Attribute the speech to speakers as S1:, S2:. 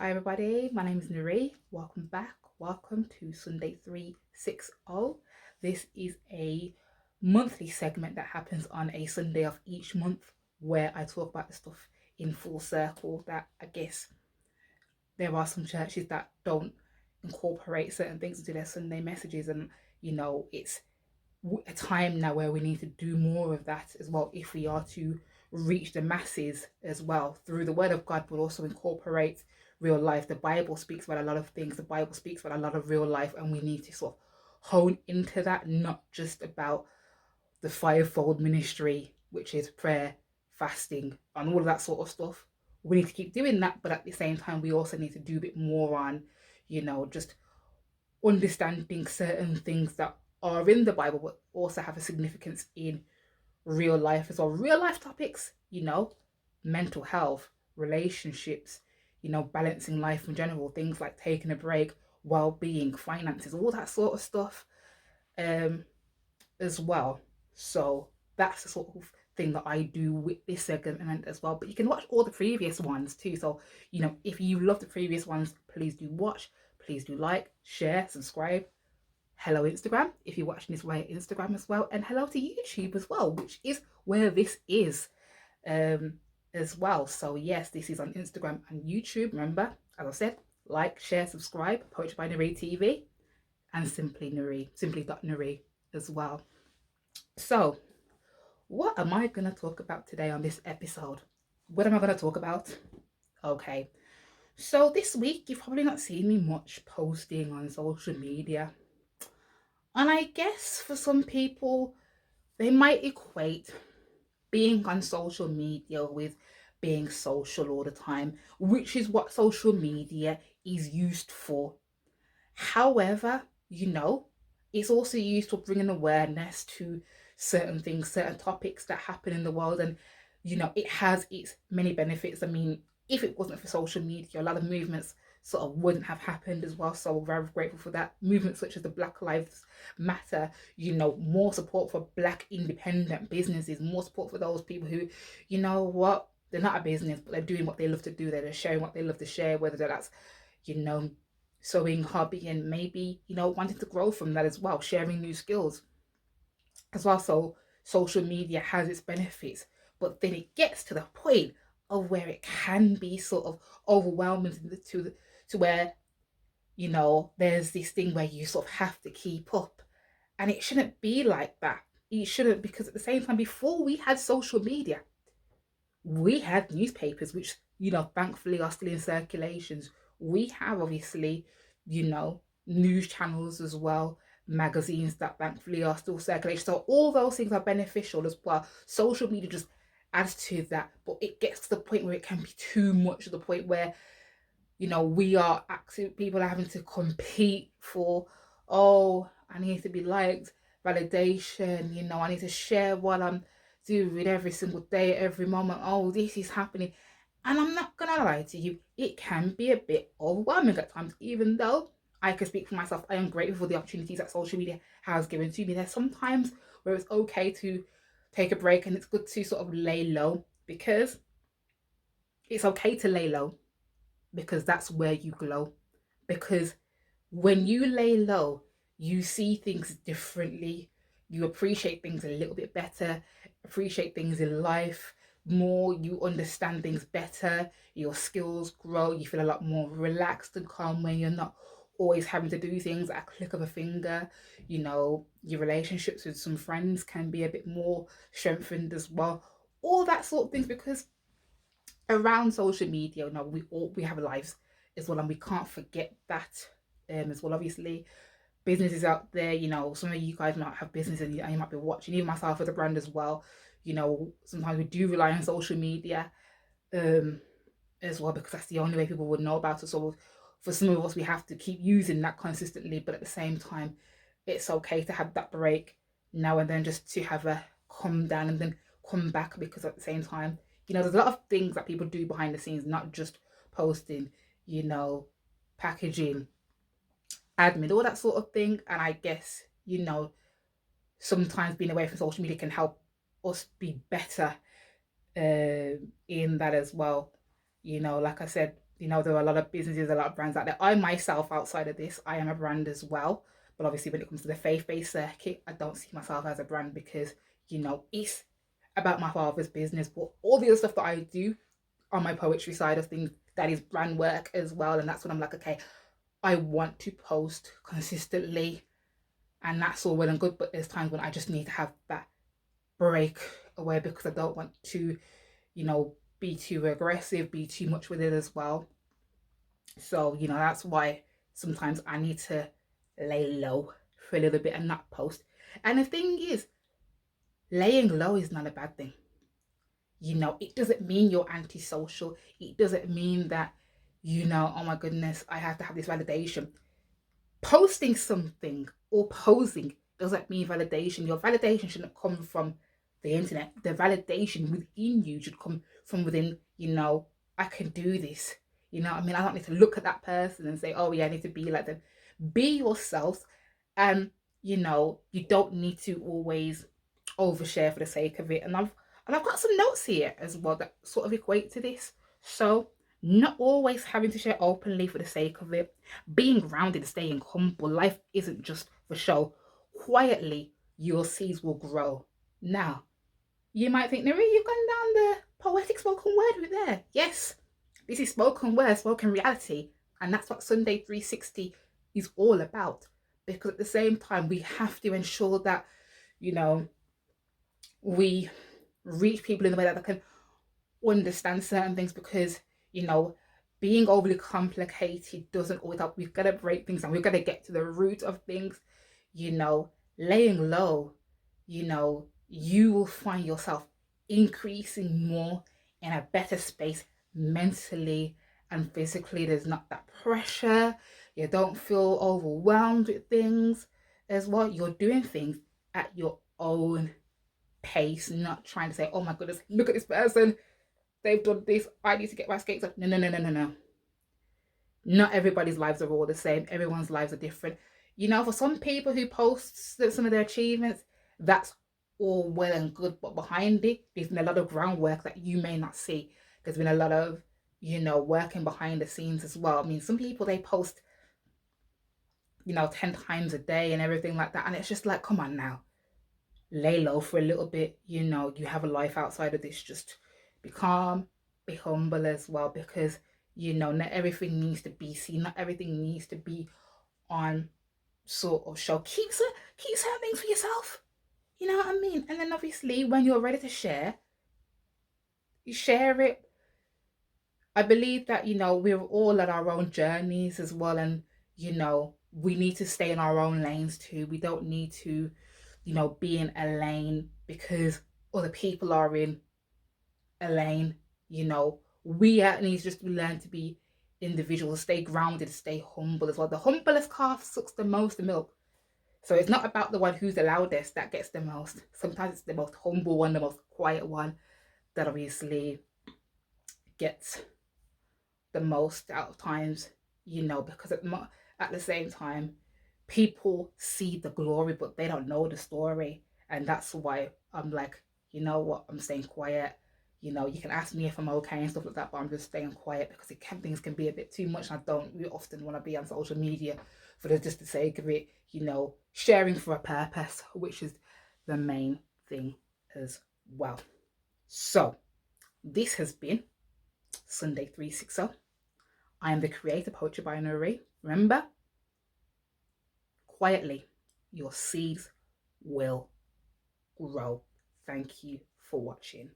S1: Hi everybody, my name is Nuri. Welcome back. Welcome to Sunday 360. This is a monthly segment that happens on a Sunday of each month where I talk about the stuff in full circle that I guess there are some churches that don't incorporate certain things into their Sunday messages, and it's a time now where we need to do more of that as well if we are to reach the masses as well through the word of God, but also incorporate real life. The Bible speaks about a lot of things, the Bible speaks about a lot of real life, and we need to sort of hone into that, not just about the fivefold ministry, which is prayer, fasting, and all of that sort of stuff. We need to keep doing that, but at the same time, we also need to do a bit more on, just understanding certain things that are in the Bible, but also have a significance in real life as well. Real life topics, mental health, relationships, balancing life in general, things like taking a break, well being, finances, all that sort of stuff um, as well. So that's the sort of thing that I do with this segment as well. But you can watch all the previous ones too. So, if you love the previous ones, please do watch, please do like, share, subscribe. Hello Instagram if you're watching this via Instagram as well, and hello to YouTube as well, which is where this is um as well. So yes, this is on Instagram and YouTube. Remember, as I said, like, share, subscribe. Poached by Nuri TV and simply Nuri, simply.Nuri as well. So what am I going to talk about today on this episode? What am I going to talk about? Okay, so this week you've probably not seen me much posting on social media, and I guess for some people they might equate being on social media with being social all the time, which is what social media is used for. However, it's also used for bringing awareness to certain things, certain topics that happen in the world, and it has its many benefits. I mean, if it wasn't for social media, a lot of movements sort of wouldn't have happened as well. So we're very grateful for that. Movements such as the Black Lives Matter, more support for Black independent businesses, more support for those people who, they're not a business, but they're doing what they love to do. They're sharing what they love to share, whether that's, you know, sewing hobby, and maybe, wanting to grow from that as well, sharing new skills as well. So social media has its benefits, but then it gets to the point of where it can be sort of overwhelming to where there's this thing where you sort of have to keep up, and it shouldn't be like that. It shouldn't, because at the same time, before we had social media, we had newspapers, which thankfully are still in circulations. We have obviously, news channels as well, magazines that thankfully are still circulating. So all those things are beneficial as well. Social media just adds to that, but it gets to the point where it can be too much, to the point where we are active, people are having to compete for, oh, I need to be liked, validation, I need to share what I'm doing every single day, every moment. Oh, this is happening. And I'm not gonna lie to you, it can be a bit overwhelming at times, even though I can speak for myself. I am grateful for the opportunities that social media has given to me. There's sometimes where it's okay to take a break, and it's good to sort of lay low, because it's okay to lay low, because that's where you glow. Because when you lay low, you see things differently, you appreciate things a little bit better, appreciate things in life more, you understand things better, your skills grow, you feel a lot more relaxed and calm when you're not always having to do things at a click of a finger. Your relationships with some friends can be a bit more strengthened as well, all that sort of things, because around social media, we have lives as well, and we can't forget that as well. Obviously, businesses out there, some of you guys might have business, and you might be watching, even myself as a brand as well. Sometimes we do rely on social media um as well, because that's the only way people would know about it. So for some of us, we have to keep using that consistently, but at the same time, it's okay to have that break now and then, just to have a come down and then come back, because at the same time, there's a lot of things that people do behind the scenes, not just posting, you know packaging, admin, all that sort of thing. And I guess, sometimes being away from social media can help us be better in that as well. Like I said, You know, there are a lot of businesses, a lot of brands out there. I myself, outside of this, I am a brand as well. But obviously, when it comes to the faith-based circuit, I don't see myself as a brand because, you know, it's about my father's business. But all the other stuff that I do on my poetry side of things, that is brand work as well. And that's when I'm like, okay, I want to post consistently, and that's all well and good. But there's times when I just need to have that break away because I don't want to, you know, be too aggressive, be too much with it as well. So, you know, that's why sometimes I need to lay low for a little bit and not post. And the thing is, laying low is not a bad thing. You know, it doesn't mean you're antisocial. It doesn't mean that, you know, oh my goodness, I have to have this validation. Posting something or posing doesn't mean validation. Your validation shouldn't come from the internet. The validation within you should come from within, you know, I can do this. You know what I mean? I don't need to look at that person and say, oh yeah, I need to be like them. Be yourself. And you know, you don't need to always overshare for the sake of it. And I've got some notes here as well that sort of equate to this. So not always having to share openly for the sake of it, being grounded, staying humble. Life isn't just for show. Quietly, your seeds will grow. Now, you might think, Nari, you've gone down the poetic spoken word route there. Yes, this is spoken word, spoken reality. And that's what Sunday 360 is all about. Because at the same time, we have to ensure that, you know, we reach people in the way that they can understand certain things, because, you know, being overly complicated doesn't always help. We've got to break things down. We've got to get to the root of things. You know, laying low, you know, you will find yourself increasing more in a better space mentally and physically. There's not that pressure. You don't feel overwhelmed with things as well. You're doing things at your own pace, not trying to say, oh my goodness, look at this person, they've done this, I need to get my skates up. No, no, no, no, no, no. Not everybody's lives are all the same. Everyone's lives are different. You know, for some people who post some of their achievements, that's all well and good, but behind it, there's been a lot of groundwork that you may not see. There's been a lot of, you know, working behind the scenes as well. I mean, some people, they post, you know, 10 times a day and everything like that. And it's just like, come on now, lay low for a little bit. You know, you have a life outside of this. Just be calm, be humble as well, because, you know, not everything needs to be seen, not everything needs to be on sort of show. Keep certain things for yourself. You know what I mean? And then obviously when you're ready to share, you share it. I believe that, you know, we're all at our own journeys as well, and, you know, we need to stay in our own lanes too. We don't need to, you know, be in a lane because other people are in a lane. You know, we need to just learn to be individuals, stay grounded, stay humble as well. The humblest calf sucks the most milk. So it's not about the one who's the loudest that gets the most. Sometimes it's the most humble one, the most quiet one that obviously gets the most out of times, you know, because at the same time, people see the glory, but they don't know the story. And that's why I'm like, you know what, I'm staying quiet. You know, you can ask me if I'm okay and stuff like that, but I'm just staying quiet because things can be a bit too much. And I don't really often want to be on social media for just the sake of it, you know, sharing for a purpose, which is the main thing as well. So this has been Sunday 360. I am the creator, Poetry by Nuri. Remember, quietly, your seeds will grow. Thank you for watching.